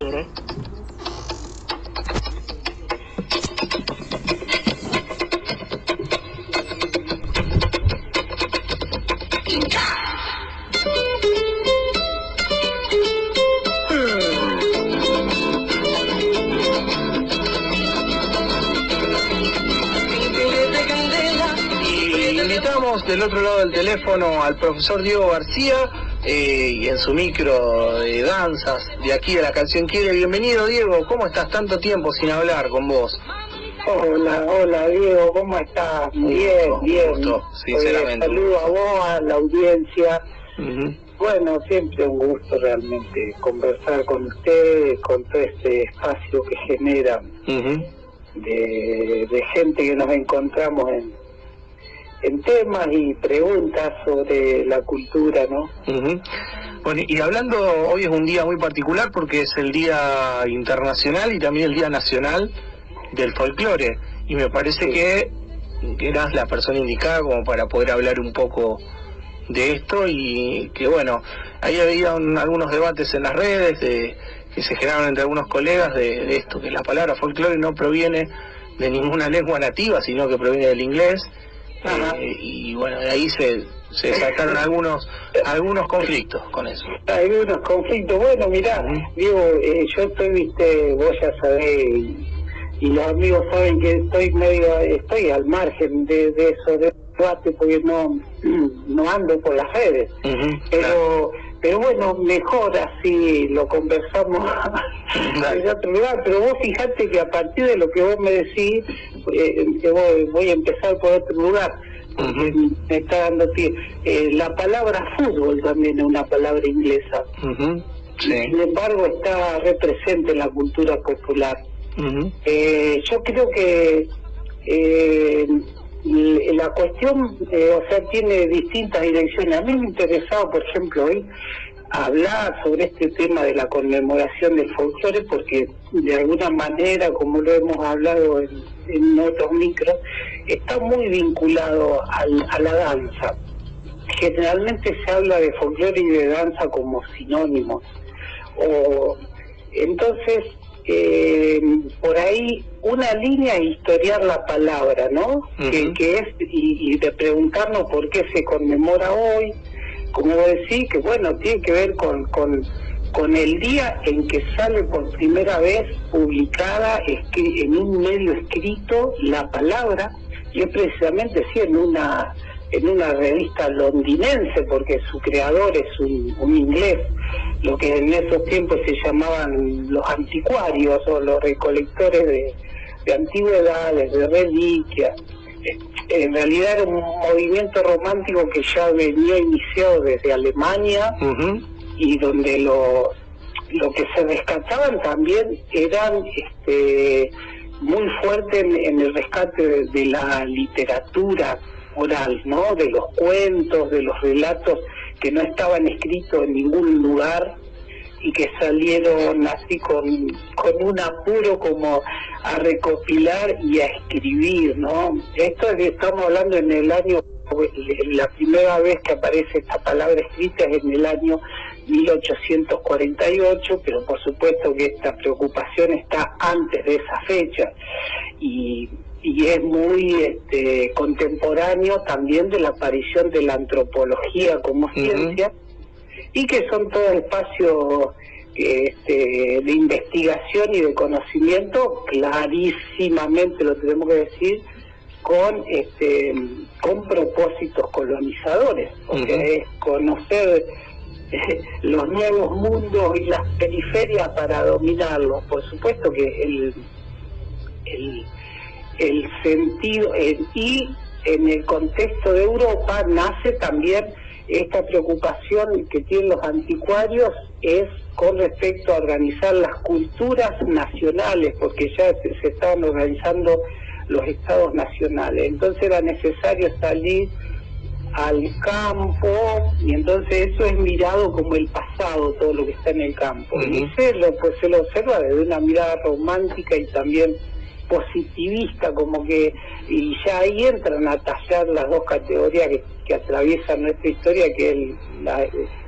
¿no? Y invitamos del otro lado del teléfono al profesor Diego García y en su micro de danzas de aquí de La Canción Quiere. Bienvenido, Diego, ¿cómo estás? Tanto tiempo sin hablar con vos. Hola Diego, ¿cómo estás? Bien. Gusto, sinceramente. Saludo a vos, a la audiencia. Uh-huh. Bueno, siempre un gusto realmente conversar con ustedes, con todo este espacio que generan de gente que nos encontramos en temas y preguntas sobre la cultura, ¿no? Uh-huh. Bueno, y hablando, hoy es un día muy particular porque es el Día Internacional y también el Día Nacional del Folclore, y me parece que eras la persona indicada como para poder hablar un poco de esto, y que bueno, ahí había algunos debates en las redes que se generaron entre algunos colegas de esto, que la palabra folclore no proviene de ninguna lengua nativa, sino que proviene del inglés. Y bueno, de ahí se desataron algunos conflictos con eso. Algunos conflictos, bueno, mirá, Diego, yo estoy, vos ya sabés, y los amigos saben que estoy al margen de eso, de debate, porque no ando por las redes, pero bueno, mejor así lo conversamos en otro lugar. Pero vos fijate que a partir de lo que vos me decís, voy a empezar por otro lugar, porque me está dando tiempo. La palabra fútbol también es una palabra inglesa, sin embargo está represente en la cultura popular. Yo creo que la cuestión, tiene distintas direcciones. A mí me interesaba, por ejemplo, hoy hablar sobre este tema de la conmemoración del folclore, porque de alguna manera, como lo hemos hablado en otros micros, está muy vinculado a la danza. Generalmente se habla de folclore y de danza como sinónimos. Entonces, por ahí una línea es historiar la palabra, ¿no? Que es, y de preguntarnos por qué se conmemora hoy, como decir que bueno, tiene que ver con el día en que sale por primera vez publicada en un medio escrito la palabra, y es precisamente en una revista londinense, porque su creador es un inglés, lo que en esos tiempos se llamaban los anticuarios o los recolectores de antigüedades, de reliquias. En realidad era un movimiento romántico que ya venía iniciado desde Alemania, y donde lo que se rescataban también eran muy fuerte en el rescate de la literatura oral, ¿no? De los cuentos, de los relatos que no estaban escritos en ningún lugar y que salieron así con un apuro como a recopilar y a escribir, ¿no? Estamos hablando en el año, la primera vez que aparece esta palabra escrita es en el año 1848, pero por supuesto que esta preocupación está antes de esa fecha, y es muy contemporáneo también de la aparición de la antropología como ciencia, y que son todos espacios de investigación y de conocimiento, clarísimamente lo tenemos que decir, con propósitos colonizadores, o sea, es conocer los nuevos mundos y las periferias para dominarlos. Por supuesto que el sentido, y en el contexto de Europa nace también esta preocupación que tienen los anticuarios, es con respecto a organizar las culturas nacionales, porque ya se estaban organizando los estados nacionales. Entonces era necesario salir al campo, y entonces eso es mirado como el pasado, todo lo que está en el campo. Y se lo observa desde una mirada romántica y también positivista, como que, y ya ahí entran a tallar las dos categorías que atraviesan nuestra historia, que es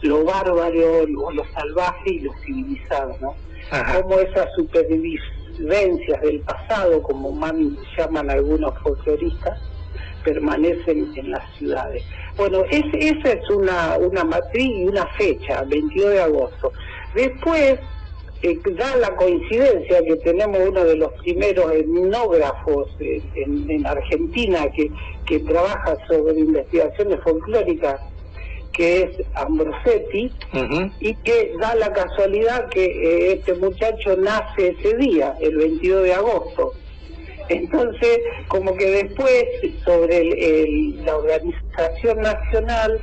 lo bárbaro, lo salvaje y lo civilizado, ¿no? cómo esas supervivencias del pasado, como llaman algunos folcloristas, permanecen en las ciudades. Bueno, esa es una matriz y una fecha, 22 de agosto. Después, da la coincidencia que tenemos uno de los primeros etnógrafos en Argentina que trabaja sobre investigaciones folclóricas, que es Ambrosetti, y que da la casualidad que este muchacho nace ese día, el 22 de agosto. Entonces, como que después, sobre la organización nacional,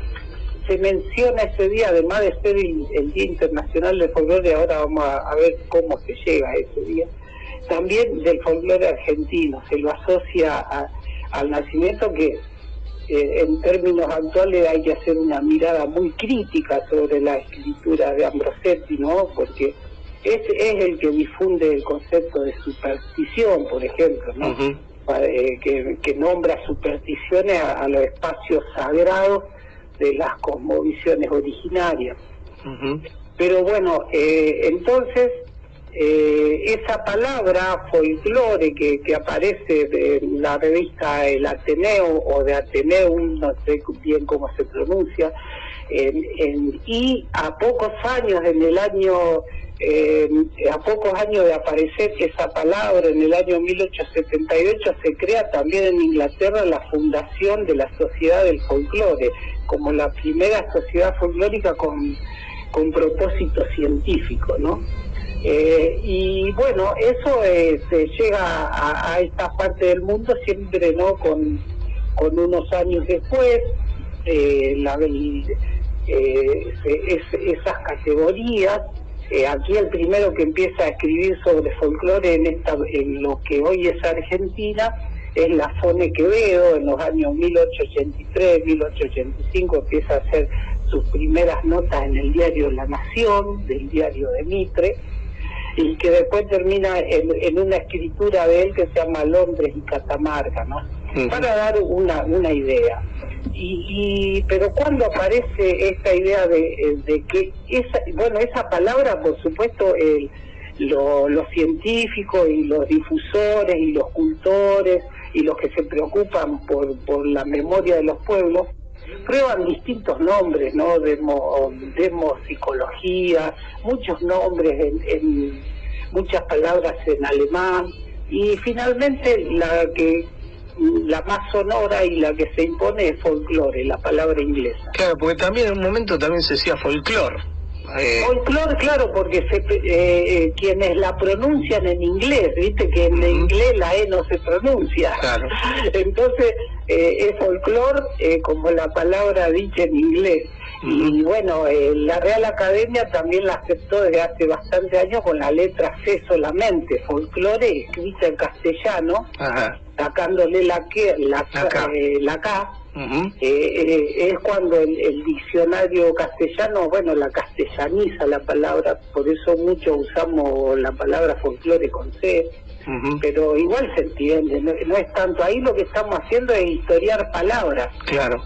se menciona ese día, además de ser el Día Internacional del Folclore, ahora vamos a ver cómo se llega a ese día, también del folclore argentino, se lo asocia al nacimiento que en términos actuales hay que hacer una mirada muy crítica sobre la escritura de Ambrosetti, ¿no? Porque es el que difunde el concepto de superstición, por ejemplo, ¿no? Que nombra supersticiones a los espacios sagrados de las cosmovisiones originarias. Pero bueno, entonces esa palabra folclore que aparece de la revista El Ateneo o de Ateneum, no sé bien cómo se pronuncia, y a pocos años, a pocos años de aparecer esa palabra, en el año 1878 se crea también en Inglaterra la fundación de la Sociedad del Folclore, como la primera sociedad folclórica con propósito científico, ¿no? Y bueno, eso se llega a esta parte del mundo siempre, ¿no? Con unos años después, esas categorías. Aquí el primero que empieza a escribir sobre folclore en lo que hoy es Argentina es Lafone Quevedo. En los años 1883, 1885 empieza a hacer sus primeras notas en el diario La Nación, del diario de Mitre, y que después termina en una escritura de él que se llama Londres y Catamarca, ¿no? Para dar una idea. Pero cuando aparece esta idea de que esa palabra, por supuesto, los científicos y los difusores y los cultores y los que se preocupan por la memoria de los pueblos prueban distintos nombres, ¿no? Demopsicología, muchos nombres muchas palabras en alemán, y finalmente la más sonora y la que se impone es folclore, la palabra inglesa. Claro, porque también en un momento también se decía folclore. Folclore, claro, porque quienes la pronuncian en inglés, viste que en inglés la E no se pronuncia. Claro. Entonces es folclore como la palabra dicha en inglés. Y bueno, la Real Academia también la aceptó desde hace bastante años con la letra C solamente, folclore escrita en castellano, sacándole la K. Es cuando el diccionario castellano, bueno, la castellaniza la palabra, por eso muchos usamos la palabra folclore con C, pero igual se entiende, no es tanto, ahí lo que estamos haciendo es historiar palabras. Claro,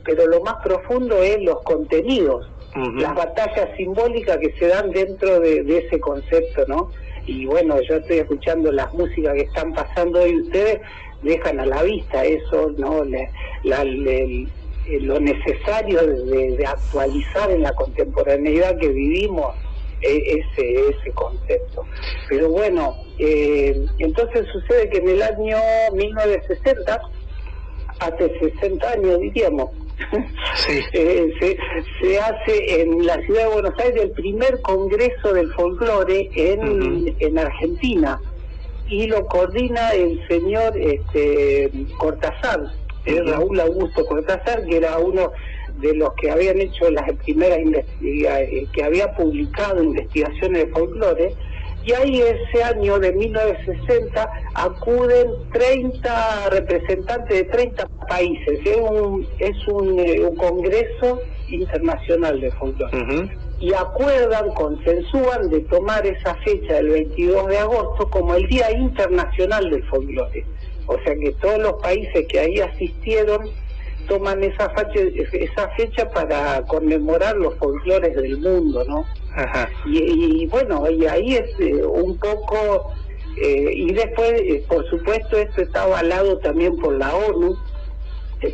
pero lo más profundo es los contenidos, las batallas simbólicas que se dan dentro de ese concepto, ¿no? Y bueno, yo estoy escuchando las músicas que están pasando hoy, ustedes dejan a la vista eso, ¿no? Lo necesario de actualizar en la contemporaneidad que vivimos ese concepto. Pero bueno, entonces sucede que en el año 1960, hace 60 años diríamos, se hace en la ciudad de Buenos Aires el primer congreso del folclore en Argentina, y lo coordina el señor Cortázar, Raúl Augusto Cortázar, que era uno de los que habían hecho las primeras que había publicado investigaciones de folclore. Y ahí ese año de 1960 acuden 30 representantes de 30 países. Es un congreso internacional de folclore. Y acuerdan, consensúan de tomar esa fecha del 22 de agosto como el Día Internacional del Folclore. O sea que todos los países que ahí asistieron toman esa fecha para conmemorar los folclores del mundo, ¿no? Ajá. Y bueno, y ahí es un poco, y después, por supuesto, esto está avalado también por la ONU,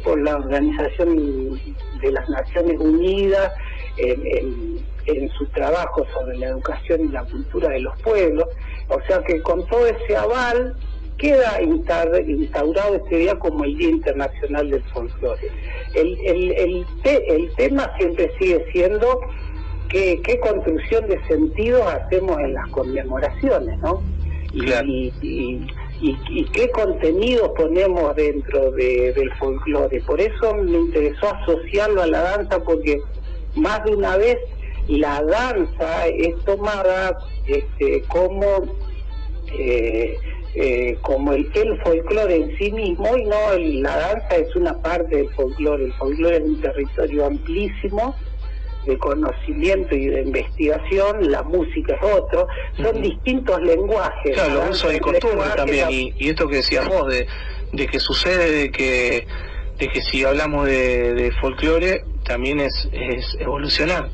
por la Organización de las Naciones Unidas, en su trabajo sobre la educación y la cultura de los pueblos. O sea que con todo ese aval queda instaurado este día como el Día Internacional del Folclore. El tema siempre sigue siendo qué construcción de sentidos hacemos en las conmemoraciones, ¿no? Claro. Y qué contenido ponemos dentro del folclore. Por eso me interesó asociarlo a la danza, porque más de una vez la danza es tomada como el folclore en sí mismo, y no, la danza es una parte del folclore. El folclore es un territorio amplísimo de conocimiento y de investigación, la música es otro, son distintos lenguajes. Claro, los usos y costumbres también, y esto que decías vos, de que sucede, de que si hablamos de folclore, también es evolucionar,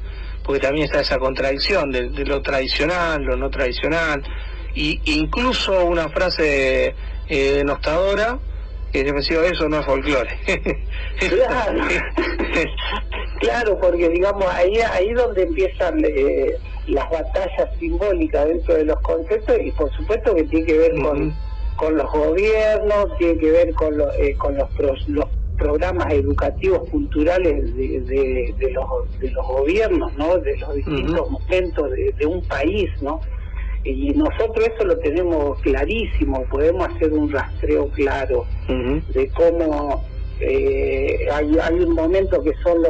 porque también está esa contradicción de lo tradicional, lo no tradicional, y incluso una frase denostadora, que yo me digo, eso no es folclore. Claro. Claro, porque digamos ahí donde empiezan las batallas simbólicas dentro de los conceptos, y por supuesto que tiene que ver con los gobiernos, tiene que ver con los programas educativos culturales de los gobiernos, ¿no? De los distintos momentos de un país, ¿no? Y nosotros eso lo tenemos clarísimo, podemos hacer un rastreo claro de cómo hay un momento que son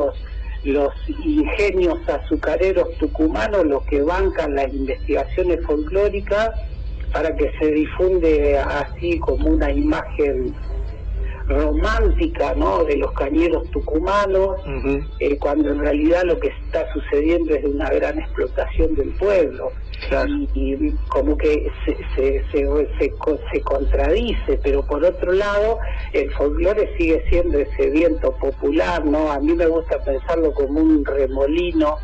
los ingenios azucareros tucumanos los que bancan las investigaciones folclóricas para que se difunde así como una imagen romántica, ¿no?, de los cañeros tucumanos, cuando en realidad lo que está sucediendo es una gran explotación del pueblo. Claro. Y como que se contradice, pero por otro lado el folclore sigue siendo ese viento popular, ¿no? A mí me gusta pensarlo como un remolino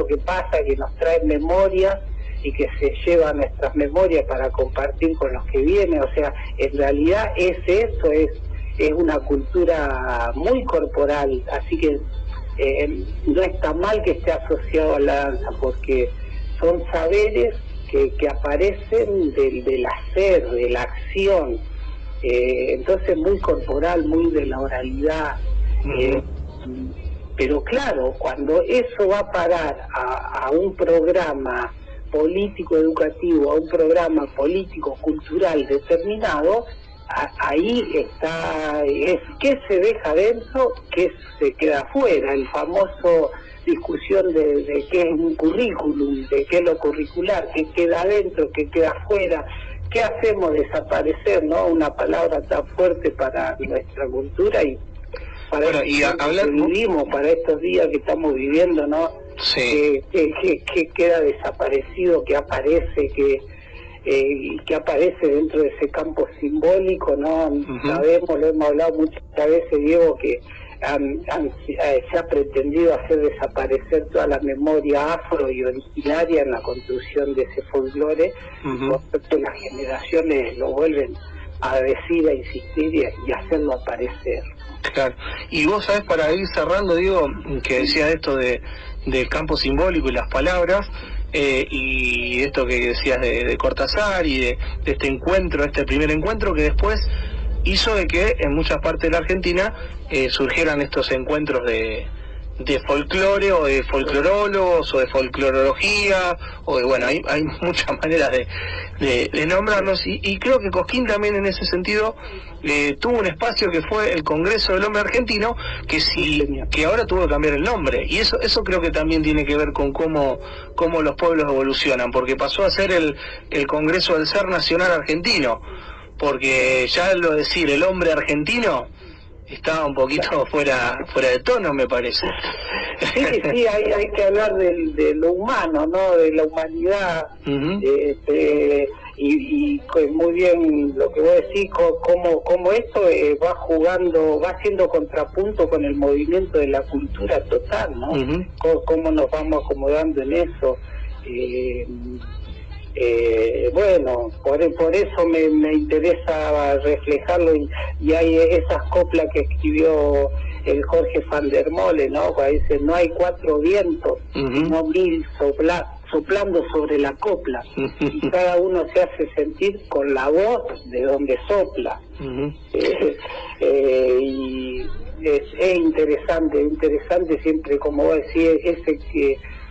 que pasa, que nos trae memorias y que se lleva nuestras memorias para compartir con los que vienen. O sea, en realidad es una cultura muy corporal, así que no está mal que esté asociado a la danza, porque son saberes que aparecen del hacer, de la acción, entonces muy corporal, muy de la oralidad. Pero claro, cuando eso va a parar a un programa político educativo, a un programa político cultural determinado, ahí está, qué se deja dentro, qué se queda afuera, el famoso discusión de qué es un currículum, de qué es lo curricular, qué queda adentro, qué queda afuera, qué hacemos desaparecer, ¿no? Una palabra tan fuerte para nuestra cultura y para que vivimos, para estos días que estamos viviendo, ¿no? Sí. Que queda desaparecido, que aparece, que aparece dentro de ese campo simbólico, ¿no? Sabemos, lo hemos hablado muchas veces, Diego, que se ha pretendido hacer desaparecer toda la memoria afro y originaria en la construcción de ese folclore. Por supuesto, las generaciones lo vuelven a decir, a insistir y a hacerlo aparecer. Claro. Y vos sabés, para ir cerrando, digo, que decía esto del campo simbólico y las palabras, y esto que decías de Cortázar y de este encuentro, este primer encuentro que después hizo de que en muchas partes de la Argentina surgieran estos encuentros de folclore, o de folclorólogos, o de folclorología, o de, bueno, hay muchas maneras de nombrarlos, y creo que Cosquín también en ese sentido tuvo un espacio que fue el Congreso del Hombre Argentino, que ahora tuvo que cambiar el nombre, y eso creo que también tiene que ver con cómo los pueblos evolucionan, porque pasó a ser el Congreso del Ser Nacional Argentino, porque ya lo decir el hombre argentino estaba un poquito fuera de tono, me parece. Sí, hay que hablar de lo humano, ¿no? De la humanidad. Y muy bien lo que vos decís, cómo esto va haciendo contrapunto con el movimiento de la cultura total, ¿no? Cómo nos vamos acomodando en eso. Bueno, por eso me interesa reflejarlo, y hay esas coplas que escribió el Jorge van der Molen, ¿no? Cuando dice: no hay cuatro vientos, sino 1000 soplando sobre la copla, y cada uno se hace sentir con la voz de donde sopla. Y es interesante siempre, como vos decís,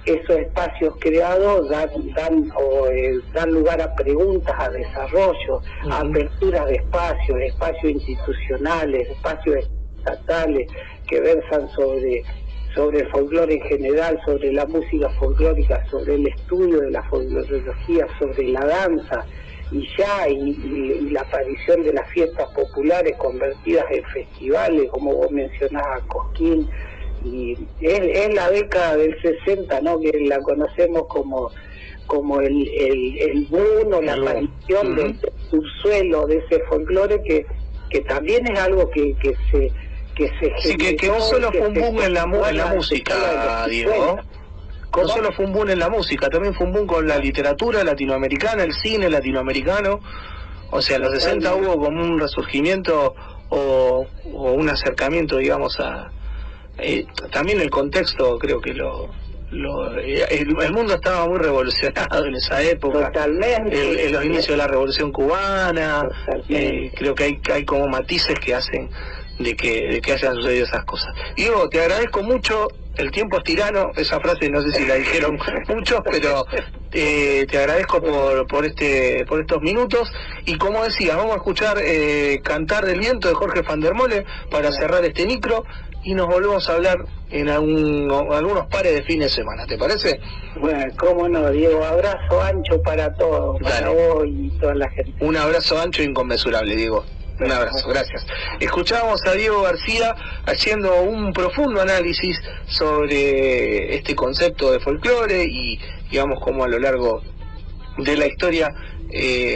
esos espacios creados dan lugar a preguntas, a desarrollo, a aperturas de espacios institucionales, espacios estatales que versan sobre el folclore en general, sobre la música folclórica, sobre el estudio de la folclorología, sobre la danza, y la aparición de las fiestas populares convertidas en festivales, como vos mencionabas, Cosquín. Y es la década del 60, ¿no? Que la conocemos como el boom, o la aparición del subsuelo de ese folclore, que también es algo que se sí, que no solo fue un boom en la música, Diego. No solo fue un boom en la música, también fue un boom con la literatura latinoamericana, el cine latinoamericano. O sea, en los 60 hubo como un resurgimiento o un acercamiento, digamos, a... también el contexto, creo que el mundo estaba muy revolucionado en esa época. Totalmente. En los inicios de la Revolución Cubana, creo que hay como matices que hacen de que hayan sucedido esas cosas. Diego, te agradezco mucho. El tiempo es tirano, esa frase no sé si la dijeron muchos, pero te agradezco por estos minutos. Y como decía, vamos a escuchar Cantar del Viento de Jorge van der Molen para cerrar este micro, y nos volvemos a hablar en algunos pares de fines de semana, ¿te parece? Bueno, cómo no, Diego. Abrazo ancho para todos, para vos y toda la gente. Un abrazo ancho e inconmensurable, Diego. Un abrazo, gracias. Escuchábamos a Diego García haciendo un profundo análisis sobre este concepto de folclore y, digamos, cómo a lo largo de la historia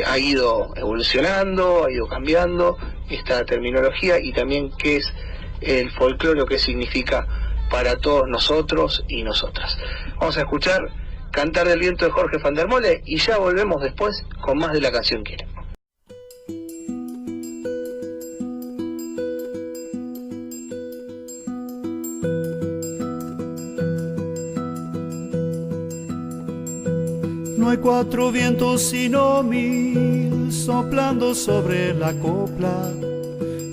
ha ido evolucionando, ha ido cambiando esta terminología, y también qué es el folclore, qué significa para todos nosotros y nosotras. Vamos a escuchar Cantar del Viento de Jorge van der Molen y ya volvemos después con más de La Canción Quiere. No hay cuatro vientos sino 1000 soplando sobre la copla,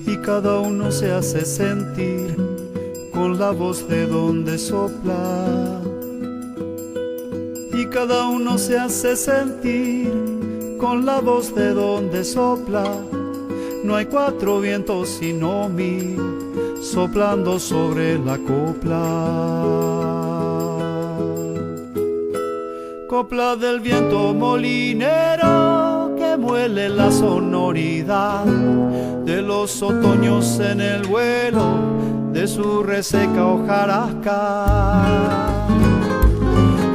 y cada uno se hace sentir con la voz de donde sopla. Y cada uno se hace sentir con la voz de donde sopla. No hay cuatro vientos sino 1000 soplando sobre la copla. Copla del viento molinero que muele la sonoridad de los otoños en el vuelo de su reseca hojarasca.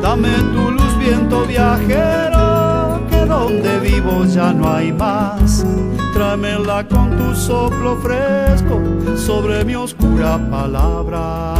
Dame tu luz, viento viajero, que donde vivo ya no hay más. Tráemela con tu soplo fresco sobre mi oscura palabra.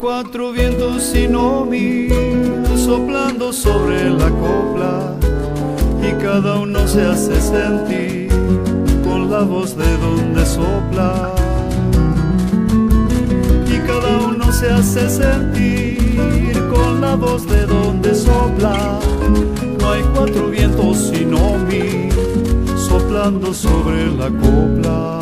Cuatro vientos sino 1000 soplando sobre la copla, y cada uno se hace sentir con la voz de donde sopla. Y cada uno se hace sentir con la voz de donde sopla. No hay cuatro vientos sino 1000 soplando sobre la copla.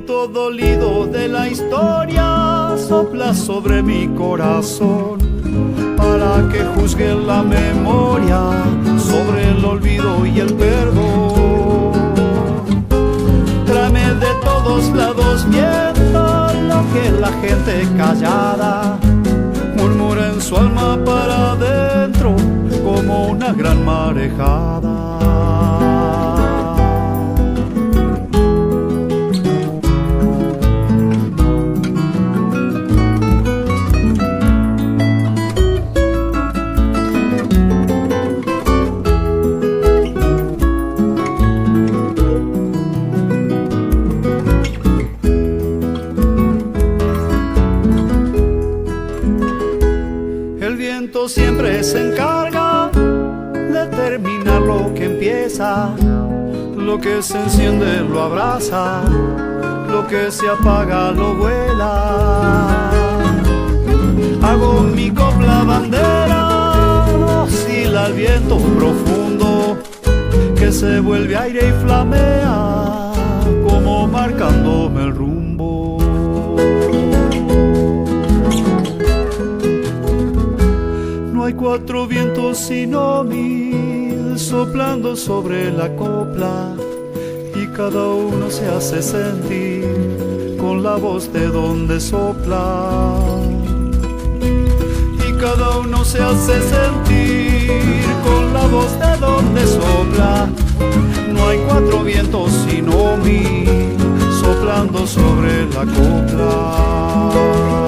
viento dolido de la historia sopla sobre mi corazón para que juzgue la memoria sobre el olvido y el perdón. Tráeme de todos lados viento lo que la gente callada murmura en su alma para adentro como una gran marejada. Siempre se encarga de terminar lo que empieza, lo que se enciende lo abraza, lo que se apaga lo vuela. Hago mi copla bandera, oscila el viento profundo que se vuelve aire y flamea como marcándome el rumbo. No hay cuatro vientos sino 1000 soplando sobre la copla y cada uno se hace sentir con la voz de donde sopla. Y cada uno se hace sentir con la voz de donde sopla. No hay cuatro vientos sino 1000 soplando sobre la copla.